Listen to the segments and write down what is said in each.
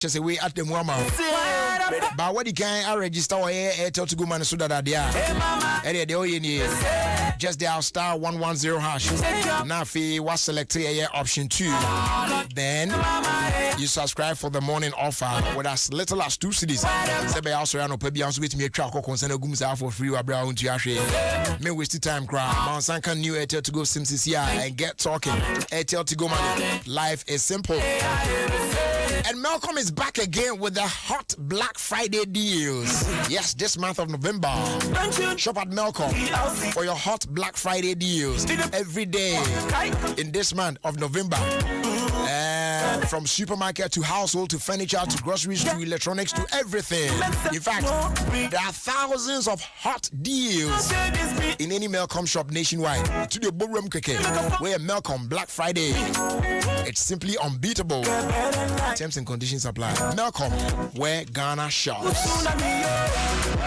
just away at the Mama. But what you can I register or Airtel to go man so that they are. Just dial star 110 hash. Now fee was selected option 2. Then you subscribe for the morning offer with as little as 2 CDs. Sebe also no pebi anso with me twa concern agum for free wa bra unto ahwe. Me waste time cry. Man sanka new Airtel to go sim and get talking. Airtel to go money. Life is simple. And Malcolm is back again with the hot Black Friday deals. Yes, this month of November. Shop at Malcolm for your hot Black Friday deals every day in this month of November. From supermarket to household to furniture to groceries to electronics to everything. In fact, there are thousands of hot deals in any Malcolm shop nationwide. To the Borum Keke, where Malcolm Black Friday, it's simply unbeatable. Terms and conditions apply. Malcolm, where Ghana shops.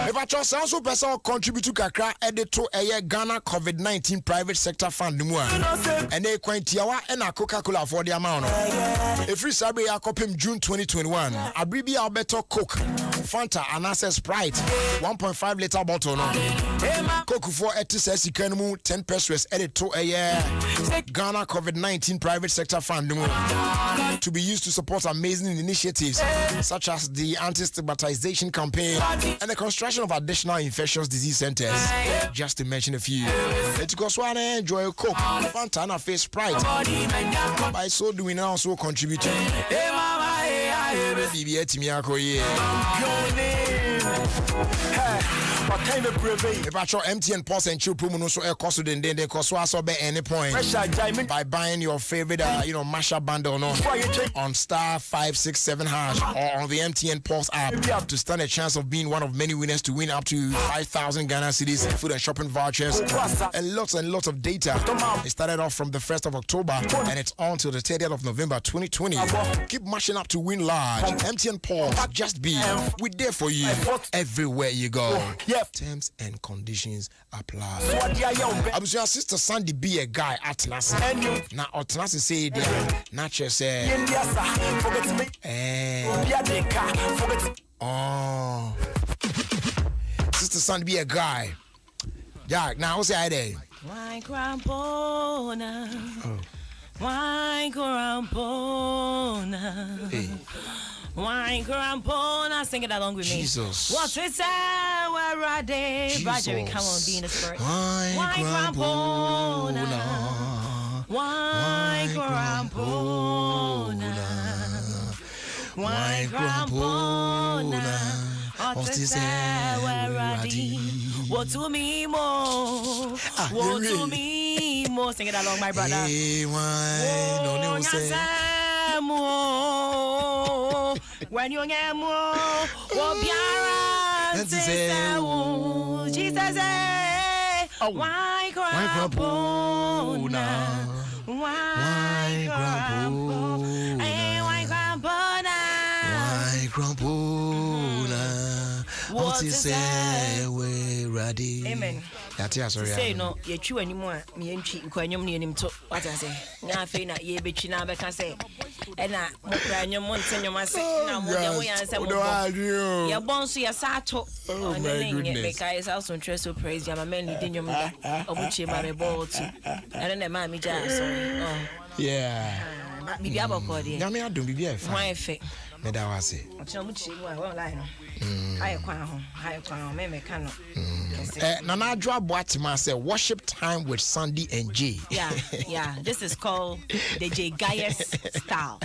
If I trust also person contribute to Kakra edit to a Ghana COVID-19 private sector fund and they quantiawa and a Coca-Cola for the amount. If free Sabre Yakopim June 2021, Abribi Alberto Coke, Fanta and Access Sprite, 1.5 liter bottle. Coke for ETS Economy 10 pesos edit to a Ghana COVID-19 private sector fund to be used to support amazing initiatives such as the anti-stigmatization campaign and the construction of additional infectious disease centers, just to mention a few. It's because one enjoy Coke, Fanta and a face Sprite. By so doing, also contributing. If I show MTN Pulse and Chill promo, no so air cost then they cost so be any point by buying your favorite mashup bundle on star 567 hash or on the MTN Pulse app to stand a chance of being one of many winners to win up to 5,000 Ghana cedis, food and shopping vouchers, and lots of data. It started off from the 1st of October and it's on till the 30th of November 2020. Keep mashing up to win large. MTN Pulse, just be. We're there for you everywhere you go. Terms and conditions apply. I was your sister Sandy be a guy at last. Now at last say not just say sister Sandy be a guy. Yeah, now what's the idea? Why grandpona? Why grandpona? Hey. Why grandpona? Sing it along with me. Jesus. What's it say? Where are they? Roger, come on, be in the spirit. Why grandpona? Why grandpona? Why grandpona? What's it say? Where are they? What to me more? What to me more? Sing it along, my brother. Hey, why? No, say. When you get more, what Biara says, Jesus, why grandpona? Why grandpona? Why grandpona? Why grandpona? What is say we ready? Amen. Say no, you chew anymore. Me and cheat, Quanium near him to what I say. Now, Fina, ye be china, I can say. And I, Mokranium, Monsignor, my say, now, your bones, your sato. Oh, my goodness. Because I also trust to praise your man, leading your mother, of which you marry ball too. And then mammy jazz. Yeah. Maybe I'm a cordial. Now, I don't be a fine fake. Medawasi. Nana Joa Boatima said worship time with Sandy and Jay. Yeah. This is called the Jay Gaius style.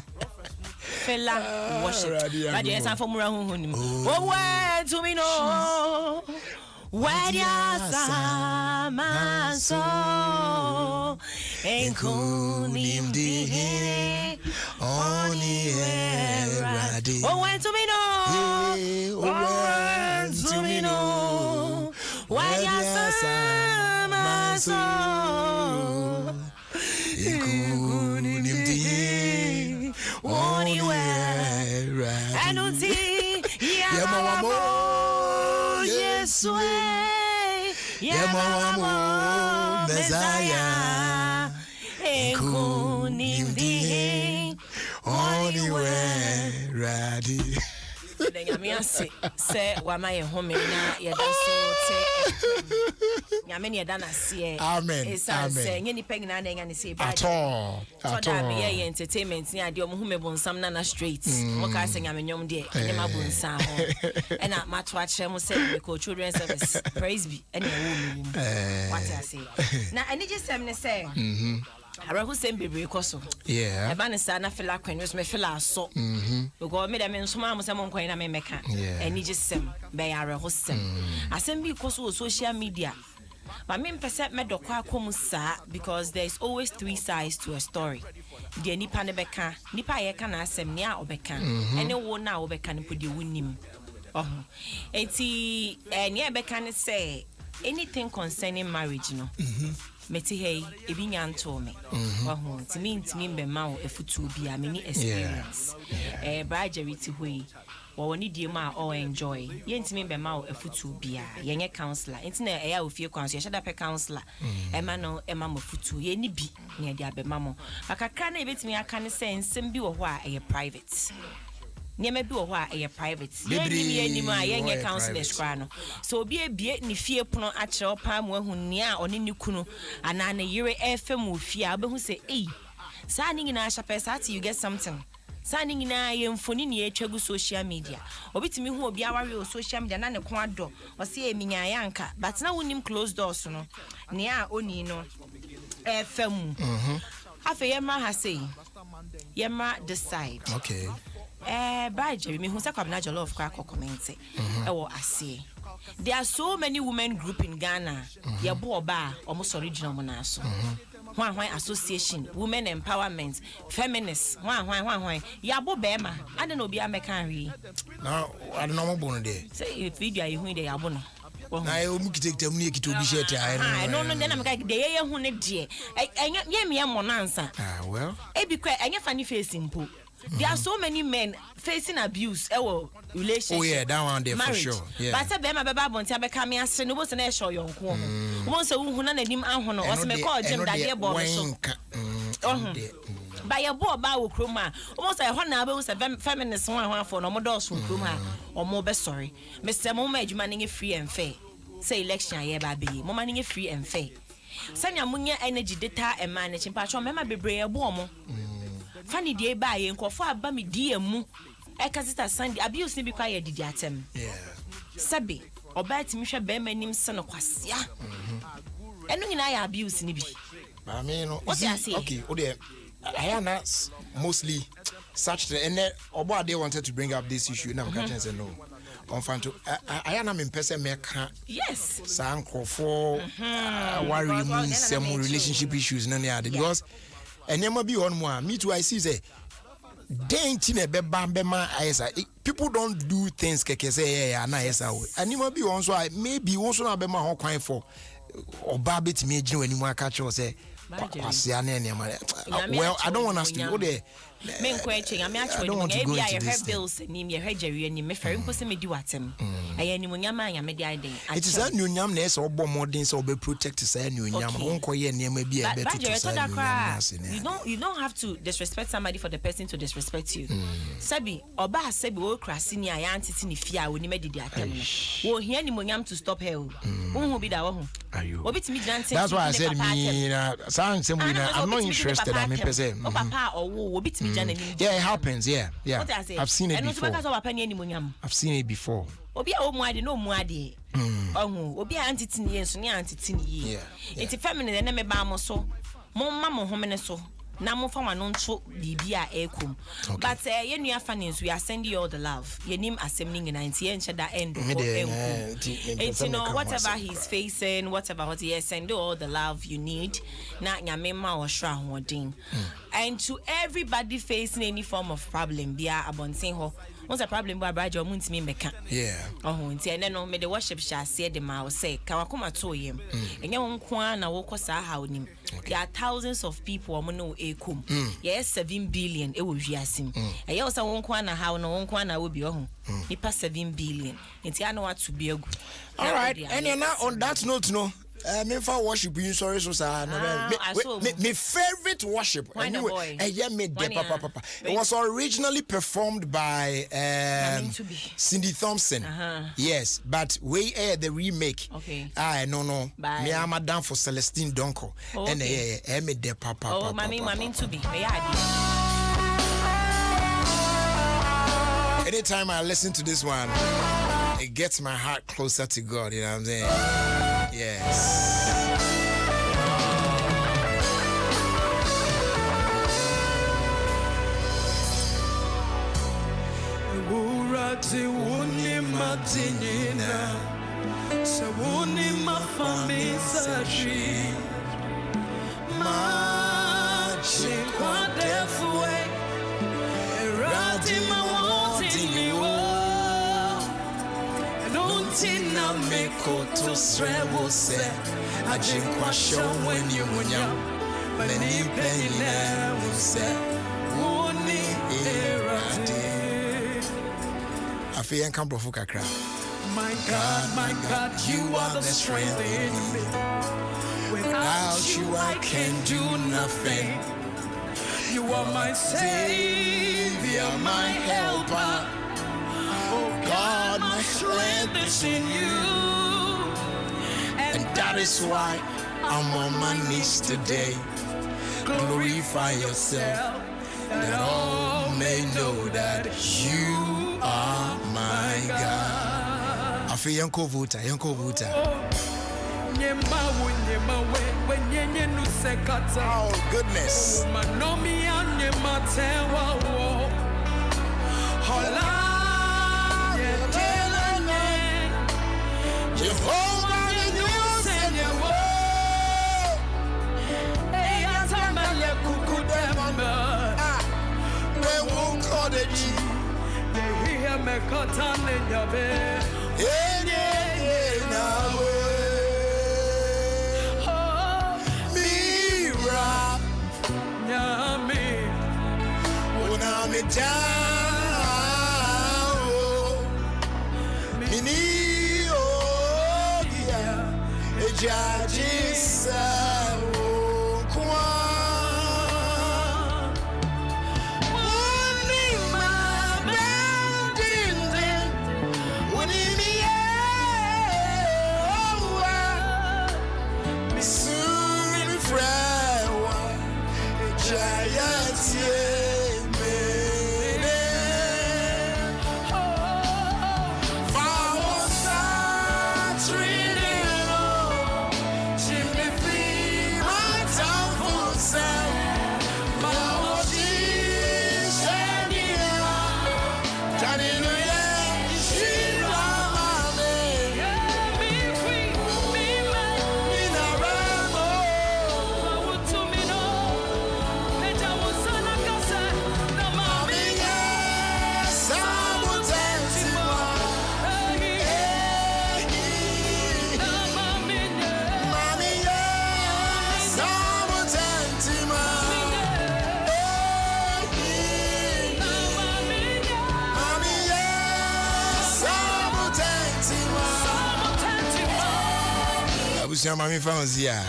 Fella worship. But yes, I'm from Rahun. Oh, where to me no. Where ya sama so enkunim di oni eradi. Oh, where to me no. Where to me no. Where ya sama so enkunim di oni eradi. Anuti ya mama. Yamamo Messiah Enkunimdi Only Ready. The Yamiasi say, Wama home na Yadaso, Yamini Dana see. Amen. It's saying any peg and say, at all. At all. Entertainment near the Humebon some nana streets. What I say, I'm a young dear, and my boon sound. And at my watch, I must say, we call children's service. Praise be any woman. What I say. Now, I need just say, I who send baby coso. Yeah. A man is an affair like when you may fill our so. We go made a man someone coin a meka. And he just send by our host. I send because of social media. But me percent me dokwa komusa because there is always three sides to a story. The nipa ne beka, nipa ye kana asem nia obeka. Ene wo na obeka ne podi wunim. Enti nia beka ne say anything concerning marriage no. Meti hey ebi nyanto me timi be ma wo efutu bia me ni experience bra jerity hoi wo ni die ma all enjoy ye ntimi be ma wo efutu bia ye nye counselor enti na ya Ofie Kwanso ye shada pe counselor ema no ema mo futu ye ni bi ne dia be ma mo akakra na ebetimi aka ne say nsem bi wo ho a ye private Niema bi wo ho a ye private ye ni ma ye nye counselors kwa no so obi ebie ni fie pono a kire opa mo ahu ni a oni ni kunu ana na yire efem ofie a obehu say eh sa ni nyina sha pesa ati you get something sa ni nyina ye mfoni ni etwagu social media obitimi hu obi aware o social media na ne ko ado o se eminya ya nka but na wonim closed doors no ni a oni no efem afa ye ma ha say ye ma decide okay. Baje, me who say kwabna jollof kwa comment ase. There are so many women group in Ghana. Ya bo oba almost original monaso. Hwan association, women empowerment, feminists. Hwan. Ya bo bema. I don't know be American re. Now, I don't know what born there. Say if video you hu dey abono. Na e omu kitekita mu ne kito bi shete ai. No, then I'm like dey hu ne de. Enya me monansa. Ah, well. E bi kwa enya funny face impo. There are so many men facing abuse relationship. Oh yeah, that one there marriage. for sure. Yeah. But I be my baba bonti abeka me ase no bo se na show your nko ho. Won se hu na nanim ahono o se me call gym da dey bo so. Ba ye bo ba wo kroma. O se ho na be se feminist ho for no mo do so kroma. O mo be sorry. Me se mo ma adwuma ne free and fair. Say election ye ba be. Mo ma ne free and fair. Sanya munya energy data e manage pa cho me ma bebre ye bo mo. Funny day by nkofo aba me die mu ekasita Sunday abuse ni bi kwa ye didi atem sabi oba timi hwe be manim se no kwasea enu nyina ya abuse ni bi I mean okay I na mostly such the and obo they wanted to bring up this issue na mka say no on fanto I na me person make yes sa nkofo worry mu some relationship issues na ne because Enyama bi on mo me too I see say denti na be bamba ayesa people don't do things keke say na ayesa we anima bi on so maybe won so na be ma ho kwan for oba betimi agina wani mu aka che say kwasia na enyama well I don't want us to go there men kwetching am actually maybe I heard bills ni me heard jerry ni me ferry mpo se me di watem aye ni munyama anya me di ade it is that nyonyam na ese obo modern so obe protect say nyonyam wonko ye nyama bi e beto to say you don't have to disrespect somebody for the person to disrespect you sabi oba sabi wo krasi ni aya antiti ni fia woni medidi atem wo hia ni munyam to stop her won bi da wo ho obi timi grant that's why I said me na I'm not interested I mean per se papa owo obi timi yeah, it happens. Yeah. I've seen it before. I've seen it before. Obi a omuade no omuade. Obi a antitini yenso ne antitini yi. Enti feminine na me ba mo so. Mo ma mo homene so. Na mo fa wano nto bibia ekum. But ye nua fans we are sending you all the love. Ye nim assemning in 90 ye nche da end of you know whatever he's facing, whatever what he is send all the love you need. Na nyame ma wo hra hodin. And to everybody facing any form of problem, bia abonten ho. What's a problem by Brajo Muntimi Meka? Yeah. And no, me the worship shall say the mouse say, Kawakuma to him. And young Kwan, I walk us how him. There are thousands of people, Mono Ekum. Yes, 7 billion, it will be as him. And you also won't Kwana how no one Kwana will be on. He passed 7 billion. It's I know what to be a good. All right, and you're not on that note, no. Me for worship you sorry so sir. Me favorite worship. Boy. Papa. It was originally performed by Cindy Thompson. Yes, but we air the remake. Okay. No. Me am down for Celestine Donko. And me de papa. Oh, mommy to be. Anytime I listen to this one, it gets my heart closer to God, you know what I'm saying? Yes. Tina meko to srewo se ajinkwa show when you munya many penny se woni erade afi en kan brofo kakra. My God, you are the strength in me. Without you I can do nothing. You are my savior, my helper. Oh God, my strength is in you. And that is why I'm on my knees today. Glorify yourself, that all may know that you are my God. I feel Yanko Vuta. Oh, goodness. Jehovah, you send your word. Hey, I tell my we won't call the G. They hear me cut on in your bed. Mira, Yami, Unami down, Mini. Judges, Mami found here.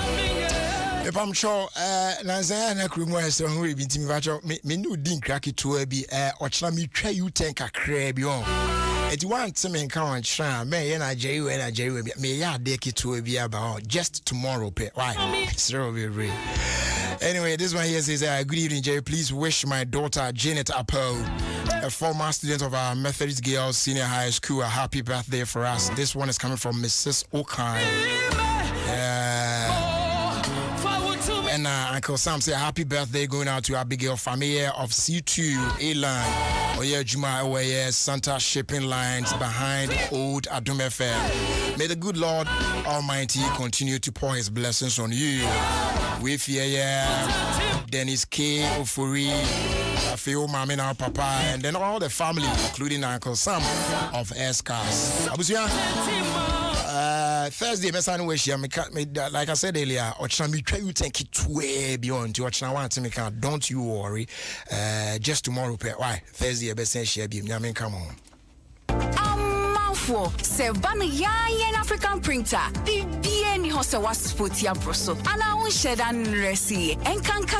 If I'm sure, Nazaya na Krumo is on we binti me no din crack it to be or me try you tank a crab yon. It want some encounter sham, may and I jay may ya deck it to be about just tomorrow. Why? So we anyway, this one here says, good evening, Jay. Please wish my daughter Janet Apple, a former student of our Methodist Girls Senior High School, a happy birthday for us. This one is coming from Mrs. Okai. And Uncle Sam say happy birthday going out to Abigail Family of C2 A-Line. Oye Juma Oye Santa Shipping Lines behind Old Adom FM. May the good Lord Almighty continue to pour his blessings on you. With Dennis K. Ofuri, Afio Mami and Papa, and then all the family, including Uncle Sam of Escas. Abusia. Thursday, like I said earlier, you take it way beyond to don't you worry. Just tomorrow, why? Thursday, come on. For Sevana African printer, the BN ho se was sporty abroso. Ana won sheda nresi. Enkanka